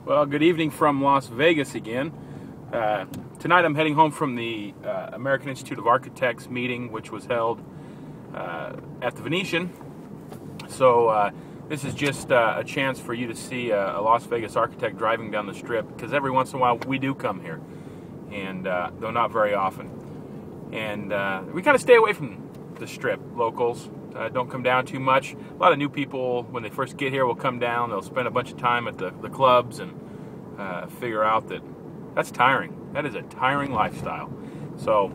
Well, good evening from Las Vegas again. Tonight I'm heading home from the American Institute of Architects meeting, which was held at the Venetian. So this is just a chance for you to see a Las Vegas architect driving down the Strip, because every once in a while we do come here, and though not very often. And we kind of stay away from the Strip, locals. Don't come down too much. A lot of new people, when they first get here, will come down. They'll spend a bunch of time at the clubs and figure out that that's tiring. That is a tiring lifestyle. So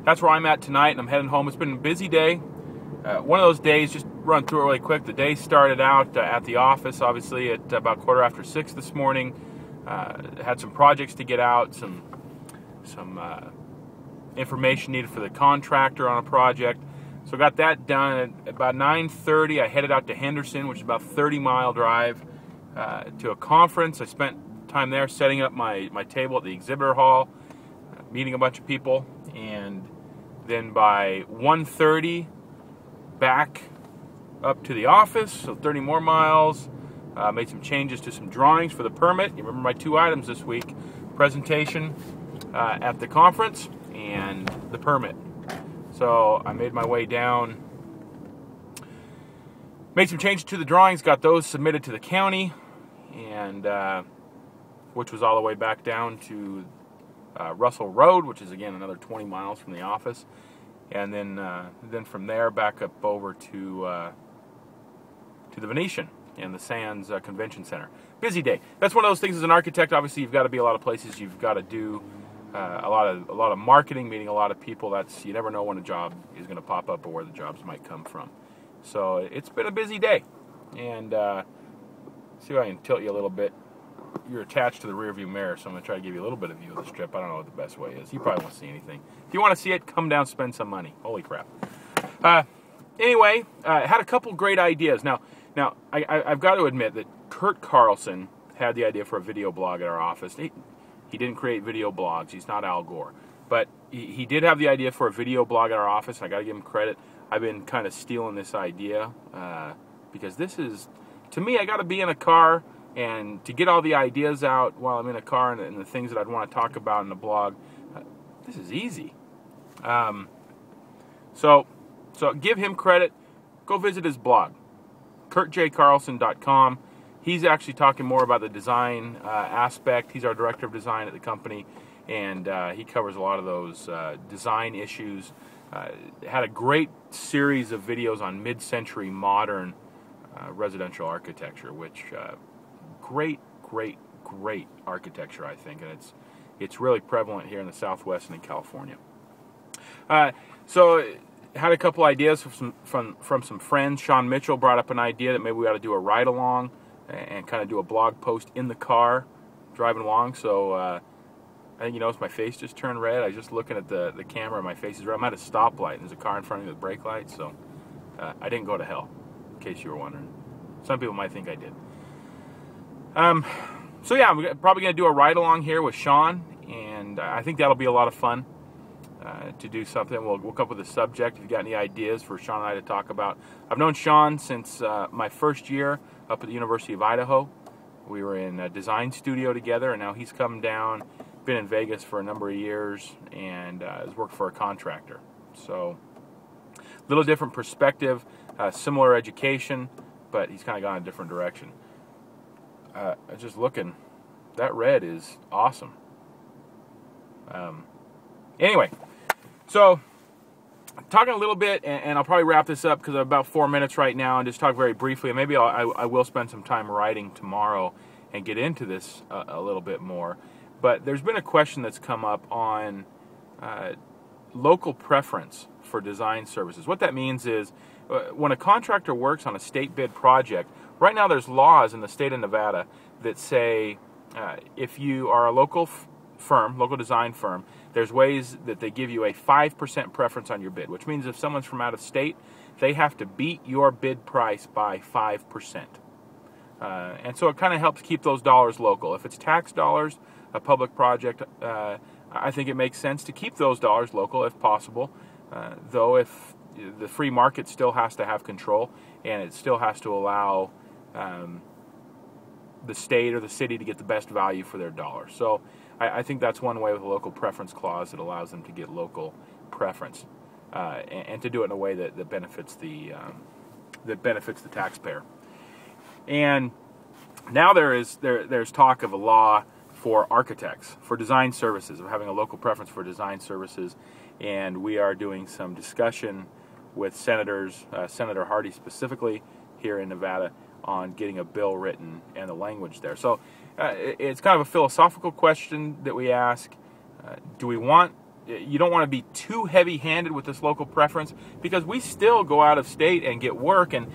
that's where I'm at tonight, and I'm heading home. It's been a busy day. One of those days, just run through it really quick. The day started out at the office, obviously, at about 6:15 this morning. Had some projects to get out, some information needed for the contractor on a project. So got that done. At about 9:30, I headed out to Henderson, which is about a 30-mile drive, to a conference. I spent time there setting up my table at the exhibitor hall, meeting a bunch of people, and then by 1:30, back up to the office, so 30 more miles. Made some changes to some drawings for the permit. You remember my two items this week: presentation at the conference and the permit. So I made my way down, made some changes to the drawings, got those submitted to the county, and which was all the way back down to Russell Road, which is again another 20 miles from the office, and then from there back up over to the Venetian and the Sands Convention Center. Busy day. That's one of those things as an architect. Obviously, you've got to be a lot of places. You've got to do a lot of marketing, meeting a lot of people. You never know when a job is going to pop up or where the jobs might come from. So it's been a busy day. And see if I can tilt you a little bit. You're attached to the rear view mirror, so I'm going to try to give you a little bit of view of the Strip. I don't know what the best way is. You probably won't see anything. If you want to see it, come down, spend some money. Holy crap. Anyway, had a couple great ideas. Now I've got to admit that Kurt Carlson had the idea for a video blog at our office. He didn't create video blogs. He's not Al Gore. But he did have the idea for a video blog at our office. I got to give him credit. I've been kind of stealing this idea because this is, to me, I got to be in a car, and to get all the ideas out while I'm in a car and the things that I'd want to talk about in the blog, this is easy. So give him credit. Go visit his blog, kurtjcarlson.com. He's actually talking more about the design aspect. He's our director of design at the company, and he covers a lot of those design issues. Had a great series of videos on mid-century modern residential architecture, which great architecture, I think, and it's really prevalent here in the Southwest and in California. So had a couple ideas from some friends. Sean Mitchell brought up an idea that maybe we ought to do a ride-along and kind of do a blog post in the car driving along. So I think you notice my face just turned red. I was just looking at the camera. My face is red. I'm at a stoplight, and there's a car in front of me with brake lights, so I didn't go to hell, in case you were wondering. Some people might think I did. So yeah, I'm probably going to do a ride-along here with Sean, and I think that'll be a lot of fun to do something. We'll come up with a subject. If you've got any ideas for Sean and I to talk about. I've known Sean since my first year up at the University of Idaho. We were in a design studio together, and now he's come down, been in Vegas for a number of years, and has worked for a contractor. So a little different perspective, similar education, but he's kind of gone a different direction. Just looking, that red is awesome. Anyway, so talking a little bit, and I'll probably wrap this up because I'm about 4 minutes right now, and just talk very briefly. And maybe I will spend some time writing tomorrow and get into this a little bit more. But there's been a question that's come up on local preference for design services. What that means is when a contractor works on a state bid project, right now there's laws in the state of Nevada that say if you are a local design firm, there's ways that they give you a 5% preference on your bid, which means if someone's from out of state, they have to beat your bid price by 5%. And so it kind of helps keep those dollars local. If it's tax dollars, a public project, I think it makes sense to keep those dollars local if possible, though if the free market still has to have control, and it still has to allow the state or the city to get the best value for their dollar. So I think that's one way with a local preference clause that allows them to get local preference and to do it in a way that benefits the taxpayer. And now there's talk of a law for architects, for design services, of having a local preference for design services, and we are doing some discussion with senators, Senator Hardy specifically here in Nevada, on getting a bill written and the language there. So it's kind of a philosophical question that we ask. You don't want to be too heavy-handed with this local preference, because we still go out of state and get work, and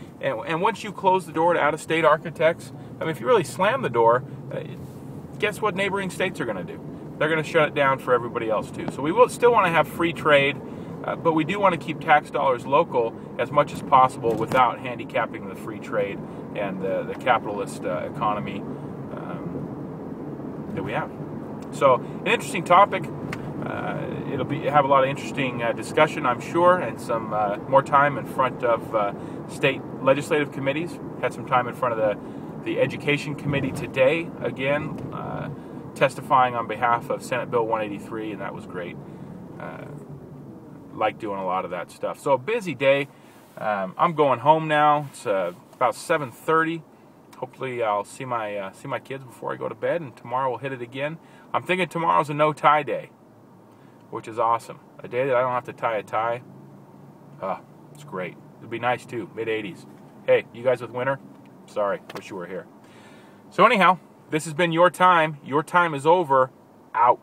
once you close the door to out-of-state architects, I mean, if you really slam the door, guess what neighboring states are going to do? They're going to shut it down for everybody else too. So we will still want to have free trade, but we do want to keep tax dollars local as much as possible without handicapping the free trade and the capitalist economy that we have. So an interesting topic. It'll have a lot of interesting discussion, I'm sure, and some more time in front of state legislative committees. Had some time in front of the Education Committee today, again, testifying on behalf of Senate Bill 183, and that was great. Like doing a lot of that stuff. So a busy day. I'm going home now. It's about 7:30. Hopefully I'll see my kids before I go to bed, and tomorrow we'll hit it again. I'm thinking tomorrow's a no-tie day, which is awesome. A day that I don't have to tie a tie. It's great. It'd be nice too, mid-80s. Hey, you guys with winter? Sorry, wish you were here. So anyhow, this has been Your Time. Your time is over. Out.